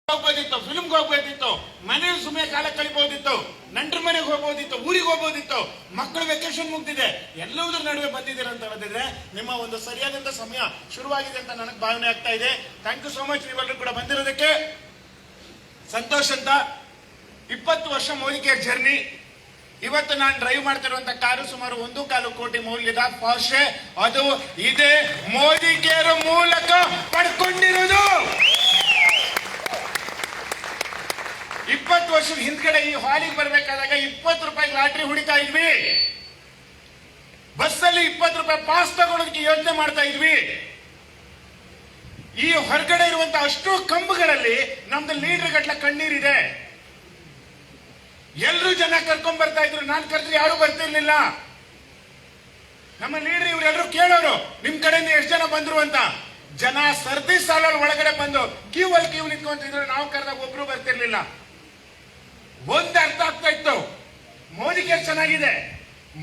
ಹೋಗ್ಬೋದಿತ್ತು, ಫಿಲ್ಮ್ಗೆ ಹೋಗ್ಬೋದಿತ್ತು, ಮನೇಲಿ ಸುಮ್ಮನೆ ಕಾಲ ಕಳಿಬಹುದಿತ್ತು, ನಂಟ್ರ ಮನೆಗೆ ಹೋಗ್ಬೋದಿತ್ತು, ಊರಿಗೆ ಹೋಗ್ಬೋದಿತ್ತು, ಮಕ್ಕಳು ವೆಕೇಶನ್ ಮುಗ್ದಿದೆ, ಎಲ್ಲವುದ್ರ ನಡುವೆ ಬಂದಿದ್ದೀರ ಅಂತ ಹೇಳಿದ್ರೆ ನಿಮ್ಮ ಒಂದು ಸರಿಯಾದಂತ ಸಮಯ ಶುರುವಾಗಿದೆ ಅಂತ ನನಗೆ ಭಾವನೆ ಆಗ್ತಾ ಇದೆ. ಥ್ಯಾಂಕ್ ಯು ಸೋ ಮಚ್ ನೀವೆಲ್ಲರೂ ಕೂಡ ಬಂದಿರೋದಕ್ಕೆ. ಸಂತೋಷ್ ಅಂತ 20 ವರ್ಷ ಮೋದಿ ಕೇರ್ ಜರ್ನಿ. ಇವತ್ತು ನಾನು ಡ್ರೈವ್ ಮಾಡ್ತಿರುವಂತ ಕಾರು ಸುಮಾರು 1.25 ಕೋಟಿ ಮೌಲ್ಯದ ಪಾರ್ಷೆ. ಅದು ಇದೇ ಮೋದಿ ಕೇರ್ ಮೂಲಕ ಪಡ್ಕೊಂಡಿರೋದು. 20 ವರ್ಷದ ಹಿಂದ್ಗಡೆ ಈ ಹಾಲಿಗೆ ಬರ್ಬೇಕಾದಾಗ 20 ರೂಪಾಯಿ ಲಾಟ್ರಿ ಹೊಡಿತಾ ಇದ್ವಿ. ಬಸ್ಸಲ್ಲಿ 20 ರೂಪಾಯಿ ಪಾಸ್ ತಗೊಳ್ಳೋದಕ್ಕೆ ಯೋಚನೆ ಮಾಡ್ತಾ ಇದ್ವಿ. ಈ ಹೊರಗಡೆ ಇರುವಂತಹ ಅಷ್ಟು ಕಂಬಗಳಲ್ಲಿ ನಮ್ದು ಲೀಡರ್ ಗಟ್ಲ ಕಣ್ಣೀರಿದೆ. ಎಲ್ಲರೂ ಜನ ಕರ್ಕೊಂಡ್ ಬರ್ತಾ ಇದ್ರು, ನಾನ್ ಕರೆದ್ರೆ ಯಾರು ಬರ್ತಿರ್ಲಿಲ್ಲ. ನಮ್ಮ ಲೀಡರ್ ಇವರೆಲ್ಲರೂ ಕೇಳೋರು, ನಿಮ್ ಕಡೆಯಿಂದ ಎಷ್ಟು ಜನ ಬಂದ್ರು ಅಂತ. ಜನ ಸರ್ದಿ ಸಾಲಲ್ಲಿ ಒಳಗಡೆ ಬಂದು ಕ್ಯೂ ನಿಂತ್ಕೊಂತಿದ್ರು, ನಾವು ಕರೆದಾಗ ಒಬ್ರು ಬರ್ತಿರ್ಲಿಲ್ಲ. ಒಂದ್ ಅರ್ಥ ಆಗ್ತಾ ಇತ್ತು, ಮೋದಿ ಕೇರ್ ಚೆನ್ನಾಗಿದೆ,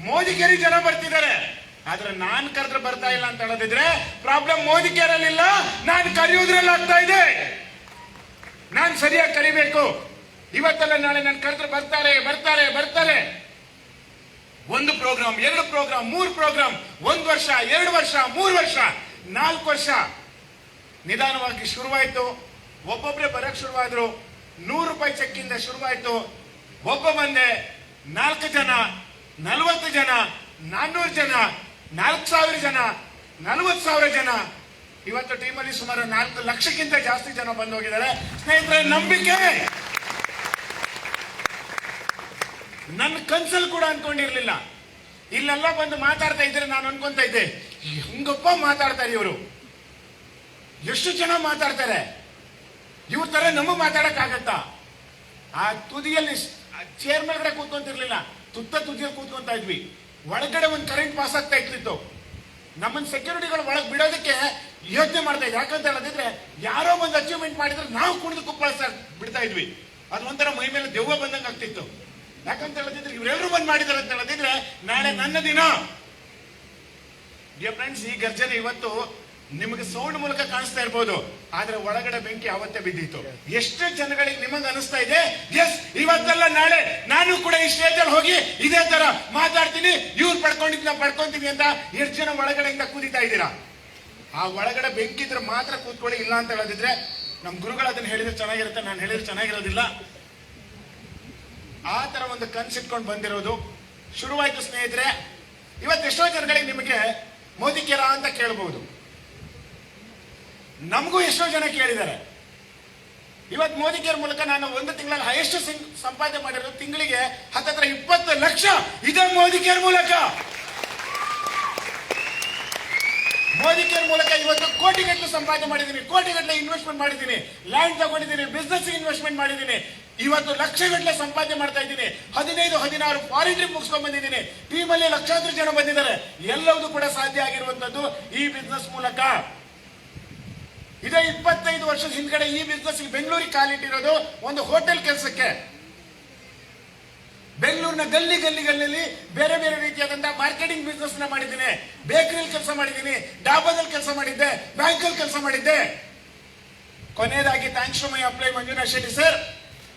ಮೋದಿ ಕೇರಿಗೆ ಜನ ಬರ್ತಿದ್ದಾರೆ. ಆದ್ರೆ ನಾನ್ ಕರೆದ್ರೆ ಬರ್ತಾ ಇಲ್ಲ ಅಂತ ಹೇಳೋದಿದ್ರೆ ಪ್ರಾಬ್ಲಮ್ ಮೋದಿ ಕೇರಲ್ಲಿ ಇಲ್ಲ, ನಾನ್ ಕರೆಯೋದ್ರಲ್ಲಿ ಆಗ್ತಾ ಇದೆ. ನಾನ್ ಸರಿಯಾಗಿ ಕರಿಬೇಕು. ಇವತ್ತಲ್ಲ ನಾಳೆ ನಾನು ಕರೆದ್ರೆ ಬರ್ತಾರೆ ಬರ್ತಾರೆ ಬರ್ತಾರೆ. 1 ಪ್ರೋಗ್ರಾಮ್, 2 ಪ್ರೋಗ್ರಾಮ್, 3 ಪ್ರೋಗ್ರಾಮ್, 1 ವರ್ಷ, 2 ವರ್ಷ, 3 ವರ್ಷ, 4 ವರ್ಷ ನಿಧಾನವಾಗಿ ಶುರುವಾಯ್ತು. ಒಬ್ಬೊಬ್ರೆ ಬರಕ್ ಶುರುವಾದ್ರು. 100 ರೂಪಾಯಿ ಚೆಕ್ಕಿಂದ ಶುರುವಾಯ್ತು. ಒಬ್ಬ ಬಂದೆ, 4 ಜನ, 40 ಜನ, 400 ಜನ, 4,000 ಜನ, 40,000 ಜನ. ಇವತ್ತು ಟೀಮಲ್ಲಿ ಸುಮಾರು 4 ಲಕ್ಷಕ್ಕಿಂತ ಜಾಸ್ತಿ ಜನ ಬಂದು ಹೋಗಿದ್ದಾರೆ. ಸ್ನೇಹಿತರೆ, ನಂಬಿಕೆ ನನ್ನ ಕನ್ಸಲ್ ಕೂಡ ಅನ್ಕೊಂಡಿರ್ಲಿಲ್ಲ. ಇಲ್ಲೆಲ್ಲ ಬಂದು ಮಾತಾಡ್ತಾ ಇದ್ರೆ ನಾನು ಅನ್ಕೊಂತ ಇದ್ದೆ, ಹಿಂಗಪ್ಪ ಮಾತಾಡ್ತಾರೆ ಇವರು, ಎಷ್ಟು ಜನ ಮಾತಾಡ್ತಾರೆ, ಇವ್ರ ತರ ನಮಗ್ ಮಾತಾಡಕ್ ಆಗತ್ತಾ? ಆ ತುದಿಯಲ್ಲಿ ಚೇರ್ ಮೇಲ್ಗಡೆ ಕೂತ್ಕೊಂತಿರ್ಲಿಲ್ಲ, ತುದಿಯಲ್ಲಿ ಕೂತ್ಕೊಂತ ಇದ್ವಿ. ಒಳಗಡೆ ಒಂದು ಕರೆಂಟ್ ಪಾಸ್ ಆಗ್ತಾ ಇತ್ತು. ನಮ್ಮನ್ನ ಸೆಕ್ಯೂರಿಟಿಗಳು ಒಳಗೆ ಬಿಡೋದಕ್ಕೆ ಯೋಚನೆ ಮಾಡ್ತಾ ಇದ್ವಿ. ಯಾಕಂತ ಹೇಳದಿದ್ರೆ ಯಾರೋ ಒಂದು ಅಚೀವ್ಮೆಂಟ್ ಮಾಡಿದ್ರೆ ನಾವು ಕುಣಿದು ಕುಪ್ಪಳಿಸ್ತಾ ಬಿಡ್ತಾ ಇದ್ವಿ. ಅದು ಒಂಥರ ಮೈ ಮೇಲೆ ದೆವ್ವ ಬಂದಂಗೆ ಆಗ್ತಿತ್ತು. ಯಾಕಂತ ಹೇಳದಿದ್ರೆ ಇವರೆಲ್ಲರೂ ಬಂದ್ ಮಾಡಿದಾರೆ ಅಂತ ಹೇಳದಿದ್ರೆ ನಾಳೆ ನನ್ನ ದಿನ. ಡಿಯರ್ ಫ್ರೆಂಡ್ಸ್, ಈ ಗರ್ಜನೆ ಇವತ್ತು ನಿಮಗೆ ಸೌಂಡ್ ಮೂಲಕ ಕಾಣಿಸ್ತಾ ಇರ್ಬೋದು, ಆದ್ರೆ ಒಳಗಡೆ ಬೆಂಕಿ ಅವತ್ತೇ ಬಿದ್ದಿತ್ತು. ಎಷ್ಟು ಜನಗಳಿಗೆ ನಿಮಗೆ ಅನಿಸ್ತಾ ಇದೆ, ಎಸ್ ಇವತ್ತಲ್ಲ ನಾಳೆ ನಾನು ಕೂಡ ಈ ಸ್ಟೇಜ್ ಅಲ್ಲಿ ಹೋಗಿ ಇದೇ ತರ ಮಾತಾಡ್ತೀನಿ, ಇವ್ರು ಪಡ್ಕೊಂತೀನಿ ಅಂತ ಎಷ್ಟು ಜನ ಒಳಗಡೆಯಿಂದ ಕೂದಿತಾ ಇದ್ದೀರಾ? ಆ ಒಳಗಡೆ ಬೆಂಕಿ ಇದ್ರೆ ಮಾತ್ರ ಕೂತ್ಕೊಳ್ಳಿ, ಇಲ್ಲ ಅಂತ ಹೇಳದಿದ್ರೆ ನಮ್ ಗುರುಗಳು ಅದನ್ನ ಹೇಳಿದ್ರೆ ಚೆನ್ನಾಗಿರುತ್ತೆ, ನಾನು ಹೇಳಿದ್ರೆ ಚೆನ್ನಾಗಿರೋದಿಲ್ಲ. ಆ ತರ ಒಂದು ಕನ್ಸಿಟ್ಕೊಂಡು ಬಂದಿರೋದು ಶುರುವಾಯ್ತು. ಸ್ನೇಹಿತರೆ, ಇವತ್ತು ಎಷ್ಟೋ ಜನಗಳಿಗೆ ನಿಮಗೆ ಮೋದಿ ಕೇರ ಅಂತ ಕೇಳಬಹುದು. ನಮಗೂ ಎಷ್ಟೋ ಜನ ಕೇಳಿದ್ದಾರೆ. ಇವತ್ತು ಮೋದಿ ಕೇರ್ ಮೂಲಕ ನಾನು 1 ತಿಂಗಳಲ್ಲಿ ಹೈಯೆಸ್ಟ್ ಸಂಪಾದನೆ ಮಾಡಿರೋದು ತಿಂಗಳಿಗೆ 20 ಲಕ್ಷ. ಇದೇ ಮೋದಿ ಕೇರ್ ಮೂಲಕ. ಮೋದಿ ಕೇರ್ ಮೂಲಕ ಇವತ್ತು ಕೋಟಿಗಟ್ಟಲೆ ಸಂಪಾದನೆ ಮಾಡಿದ್ದೀನಿ, ಕೋಟಿಗಟ್ಟಲೆ ಇನ್ವೆಸ್ಟ್ಮೆಂಟ್ ಮಾಡಿದ್ದೀನಿ, ಲ್ಯಾಂಡ್ ತಗೊಂಡಿದ್ದೀನಿ, ಬಿಸ್ನೆಸ್ ಇನ್ವೆಸ್ಟ್ಮೆಂಟ್ ಮಾಡಿದ್ದೀನಿ. ಇವತ್ತು ಲಕ್ಷಗಟ್ಟಲೆ ಸಂಪಾದನೆ ಮಾಡ್ತಾ ಇದ್ದೀನಿ. 15-16 ಫಾರಿನ್ ಟ್ರಿಪ್ ಮುಗಿಸ್ಕೊಂಡ್ ಬಂದಿದ್ದೀನಿ. ಟೀಮಲ್ಲಿ ಲಕ್ಷಾಂತರ ಜನ ಬಂದಿದ್ದಾರೆ. ಎಲ್ಲವೂ ಕೂಡ ಸಾಧ್ಯ ಆಗಿರುವಂತದ್ದು ಈ ಬಿಸ್ನೆಸ್ ಮೂಲಕ. ಇದೇ 25 ವರ್ಷದ ಹಿಂದ್ಗಡೆ ಈ ಬಿಸ್ನೆಸ್ ಬೆಂಗಳೂರಿಗೆ ಕಾಲಿಟ್ಟಿರೋದು ಒಂದು ಹೋಟೆಲ್ ಕೆಲಸಕ್ಕೆ. ಬೆಂಗಳೂರಿನ ಗಲ್ಲಿಯಲ್ಲಿ ಬೇರೆ ಬೇರೆ ರೀತಿಯಾದಂತಹ ಮಾರ್ಕೆಟಿಂಗ್ ಬಿಸ್ನೆಸ್ ನ ಮಾಡಿದ್ದೀನಿ, ಬೇಕರಿಯಲ್ಲಿ ಕೆಲಸ ಮಾಡಿದ್ದೀನಿ, ಡಾಬಾದಲ್ಲಿ ಕೆಲಸ ಮಾಡಿದ್ದೆ, ಬ್ಯಾಂಕಲ್ಲಿ ಕೆಲಸ ಮಾಡಿದ್ದೆ. ಕೊನೆಯದಾಗಿ ಥ್ಯಾಂಕ್ಸ್ ಟು ಮೈ ಅಪ್ಲೈ ಮಂಜುನಾಥ್ ಶೆಟ್ಟಿ ಸರ್,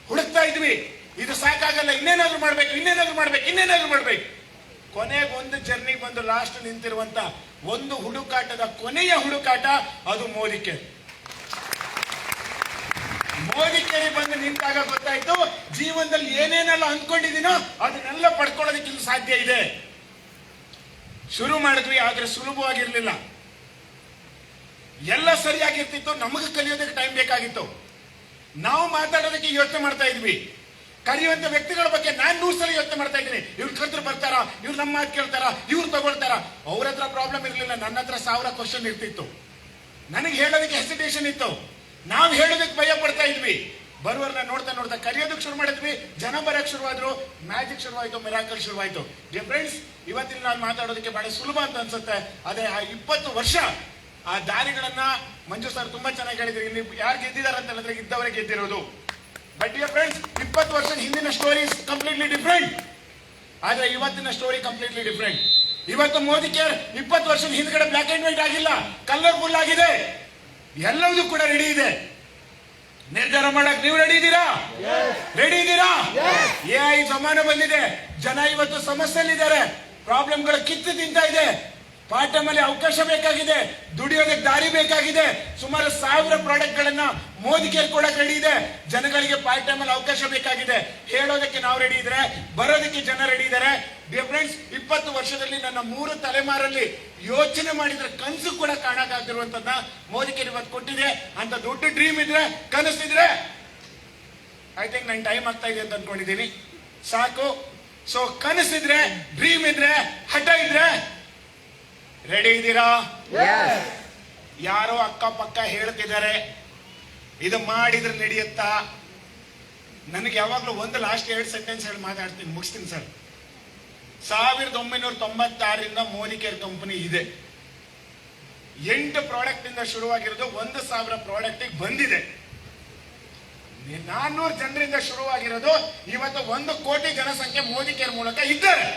ಹುಡುಕ್ತಾ ಇದ್ವಿ, ಇದು ಸಾಕಾಗಲ್ಲ, ಇನ್ನೇನಾದ್ರೂ ಮಾಡ್ಬೇಕು. ಕೊನೆಗೆ ಒಂದು ಜರ್ನಿ ಬಂದು ಲಾಸ್ಟ್ ನಿಂತಿರುವಂತ ಒಂದು ಹುಡುಕಾಟದ ಕೊನೆಯ ಹುಡುಕಾಟ, ಅದು ಮೋದಿ ಕೇರ್. ಮೋದಿ ಕೇರಿ ಬಂದು ನಿಂತಾಗ ಗೊತ್ತಾಯ್ತು, ಜೀವನದಲ್ಲಿ ಏನೇನೆಲ್ಲ ಅಂದ್ಕೊಂಡಿದ್ದೀನೋ ಅದನ್ನೆಲ್ಲ ಪಡ್ಕೊಳ್ಳೋದಕ್ಕೆ ಇಲ್ಲಿ ಸಾಧ್ಯ ಇದೆ. ಶುರು ಮಾಡಿದ್ವಿ, ಆದ್ರೆ ಸುಲಭವಾಗಿರ್ಲಿಲ್ಲ. ಎಲ್ಲ ಸರಿಯಾಗಿರ್ತಿತ್ತು, ನಮಗೆ ಕಲಿಯೋದಕ್ಕೆ ಟೈಮ್ ಬೇಕಾಗಿತ್ತು. ನಾವು ಮಾತಾಡೋದಕ್ಕೆ ಯೋಚನೆ ಮಾಡ್ತಾ ಇದ್ವಿ. ಕರೆಯುವಂತ ವ್ಯಕ್ತಿಗಳ ಬಗ್ಗೆ ನಾನು 100 ಸಲ ಯೋಚನೆ ಮಾಡ್ತಾ ಇದ್ದೀನಿ. ಇವ್ರು ಕರೆದ್ರು ಬರ್ತಾರ, ಇವ್ರು ನಮ್ಮ ಮಾತು ಕೇಳ್ತಾರ, ಇವ್ರು ತಗೊಳ್ತಾರ. ಅವ್ರ ಹತ್ರ ಪ್ರಾಬ್ಲಮ್ ಇರ್ಲಿಲ್ಲ, ನನ್ನ ಹತ್ರ 1000 ಕ್ವಶನ್ ಇರ್ತಿತ್ತು. ನನಗೆ ಹೇಳೋದಕ್ಕೆ ಹೆಸಿಟೇಷನ್ ಇತ್ತು, ನಾವು ಹೇಳೋದಕ್ಕೆ ಭಯ ಪಡ್ತಾ ಇದ್ವಿ. ಬರುವರ್ನ ನೋಡ್ತಾ ಕರೆಯೋದಕ್ಕೆ ಶುರು ಮಾಡಿದ್ವಿ. ಜನ ಬರಕ್ ಶುರುವಾದ್ರು, ಮ್ಯಾಜಿಕ್ ಶುರುವಾಯ್ತು, ಮಿರಾಕಲ್ ಶುರುವಾಯ್ತು. ಡಿಯರ್ ಫ್ರೆಂಡ್ಸ್, ಇವತ್ತಿನ ನಾನು ಮಾತಾಡೋದಕ್ಕೆ ಬಹಳ ಸುಲಭ ಅಂತ ಅನ್ಸುತ್ತೆ. ಅದೇ ಆ 20 ವರ್ಷ ಆ ದಾರಿಗಳನ್ನ ಮಂಜು ಸರ್ ತುಂಬಾ ಚೆನ್ನಾಗಿ ಹೇಳಿದ್ರು. ಇಲ್ಲಿ ಯಾರು ಗೆದ್ದಿದ್ದಾರೆ ಅಂತ ಹೇಳಿದ್ರೆ ಇದ್ದವರೇ ಗೆದ್ದಿರೋದು. ಬಟ್ ಡಿಯರ್ ಫ್ರೆಂಡ್ಸ್, 20 ವರ್ಷದ ಹಿಂದಿನ ಸ್ಟೋರಿ ಕಂಪ್ಲೀಟ್ಲಿ ಡಿಫ್ರೆಂಟ್, ಆದ್ರೆ ಇವತ್ತಿನ ಸ್ಟೋರಿ ಕಂಪ್ಲೀಟ್ಲಿ ಡಿಫ್ರೆಂಟ್. ಇವತ್ತು ಮೋದಿ ಕೇರ್ 20 ವರ್ಷದ ಹಿಂದ್ಗಡೆ ಬ್ಲಾಕ್ ಅಂಡ್ ವೈಟ್ ಆಗಿಲ್ಲ, ಕಲರ್ಫುಲ್ ಆಗಿದೆ. ಎಲ್ಲವೂ ಕೂಡ ರೆಡಿ ಇದೆ. ನಿರ್ಧಾರ ಮಾಡಕ್ ನೀವು ರೆಡಿ ಇದ್ದೀರಾ? ರೆಡಿ ಇದ್ದೀರಾ? AI ಜಮಾನ ಬಂದಿದೆ. ಜನ ಇವತ್ತು ಸಮಸ್ಯೆಯಲ್ಲಿದ್ದಾರೆ. ಪ್ರಾಬ್ಲಮ್ಗಳು ಕಿತ್ತು ತಿಂತ ಇದೆ. ಪಾರ್ಟ್ ಟೈಮ್ ಅಲ್ಲಿ ಅವಕಾಶ ಬೇಕಾಗಿದೆ. ದುಡಿಯೋದಕ್ಕೆ ದಾರಿ ಬೇಕಾಗಿದೆ. ಸುಮಾರು 1000 ಪ್ರಾಡಕ್ಟ್ ಗಳನ್ನ ಮೋದಿ ಕೇರ್ ಕೊಡಕ್ ರೆಡಿ ಇದೆ. ಜನಗಳಿಗೆ ಪಾರ್ಟ್ ಟೈಮ್ ಅಲ್ಲಿ ಅವಕಾಶ ಬೇಕಾಗಿದೆ. ಹೇಳೋದಕ್ಕೆ ನಾವು ರೆಡಿ ಇದ್ರೆ, ಬರೋದಕ್ಕೆ ಜನ ರೆಡಿ ಇದ್ದಾರೆ. ಡಿಯರ್ ಫ್ರೆಂಡ್ಸ್, 20 ವರ್ಷದಲ್ಲಿ ನನ್ನ 3 ತಲೆಮಾರಲ್ಲಿ ಯೋಚನೆ ಮಾಡಿದ್ರೆ ಕನಸು ಕೂಡ ಕಾಣಕ್ಕಾಗಿರುವಂತದ್ದ ಮೋದಿ ಕೇರ್ ಇವತ್ತು ಕೊಟ್ಟಿದೆ. ಅಂತ ದೊಡ್ಡ ಡ್ರೀಮ್ ಇದ್ರೆ, ಕನಸಿದ್ರೆ, ಐ ಥಿಂಕ್ ನನ್ ಟೈಮ್ ಆಗ್ತಾ ಇದೆ ಅಂತ ಅನ್ಕೊಂಡಿದ್ದೀನಿ. ಸಾಕು. ಸೊ ಕನಸಿದ್ರೆ, ಡ್ರೀಮ್ ಇದ್ರೆ, ಹಠ ಇದ್ರೆ ರೆಡಿ ಇದ್ದೀರಾ? ಯಾರೋ ಅಕ್ಕಪಕ್ಕ ಹೇಳ್ತಿದ್ದಾರೆ ಇದು ಮಾಡಿದ್ರೆ ನಡೆಯುತ್ತಾ? ನನಗೆ ಯಾವಾಗ್ಲೂ ಒಂದು ಲಾಸ್ಟ್ 2 ಸೆಂಟೆನ್ಸ್ ಹೇಳಿ ಮಾತಾಡ್ತೀನಿ, ಮುಗಿಸ್ತೀನಿ ಸರ್. 1996ರಿಂದ ಮೋದಿ ಕೇರ್ ಕಂಪನಿ ಇದೆ. 8 ಪ್ರಾಡಕ್ಟ್ ಇಂದ ಶುರುವಾಗಿರೋದು 1000 ಪ್ರಾಡಕ್ಟ್ ಬಂದಿದೆ. 400 ಜನರಿಂದ ಶುರುವಾಗಿರೋದು ಇವತ್ತು 1 ಕೋಟಿ ಜನಸಂಖ್ಯೆ ಮೋದಿ ಕೇರ್ ಮೂಲಕ ಇದ್ದಾರೆ.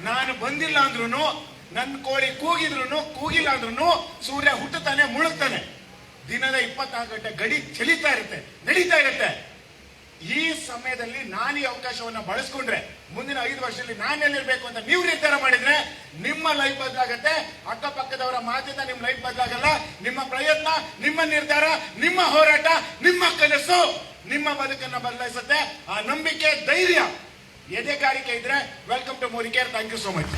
ನಾನು ಬಂದಿಲ್ಲ ಅಂದ್ರೂ, ನನ್ನ ಕೋಳಿ ಕೂಗಿಲ್ಲ ಅಂದ್ರೂ ಸೂರ್ಯ ಹುಟ್ಟುತ್ತಾನೆ, ಮುಳುಗ್ತಾನೆ. ದಿನದ 24 ಗಂಟೆ ಗಡಿ ಚಲಿತಾ ಇರುತ್ತೆ, ನಡೀತಾ ಇರುತ್ತೆ. ಈ ಸಮಯದಲ್ಲಿ ನಾನು ಈ ಅವಕಾಶವನ್ನ ಬಳಸ್ಕೊಂಡ್ರೆ ಮುಂದಿನ 5 ವರ್ಷದಲ್ಲಿ ನಾನು ಎಲ್ಲಿರ್ಬೇಕು ಅಂತ ನೀವು ನಿರ್ಧಾರ ಮಾಡಿದ್ರೆ ನಿಮ್ಮ ಲೈಫ್ ಬದಲಾಗತ್ತೆ. ಅಕ್ಕಪಕ್ಕದವರ ಮಾತಿಂದ ನಿಮ್ಮ ಲೈಫ್ ಬದಲಾಗಲ್ಲ. ನಿಮ್ಮ ಪ್ರಯತ್ನ, ನಿಮ್ಮ ನಿರ್ಧಾರ, ನಿಮ್ಮ ಹೋರಾಟ, ನಿಮ್ಮ ಕನಸು ನಿಮ್ಮ ಬದುಕನ್ನ ಬದಲಾಯಿಸುತ್ತೆ. ಆ ನಂಬಿಕೆ, ಧೈರ್ಯ, ಎದೆಗಾರಿಕೆ ಇದ್ರೆ welcome to Modi care. Thank you so much.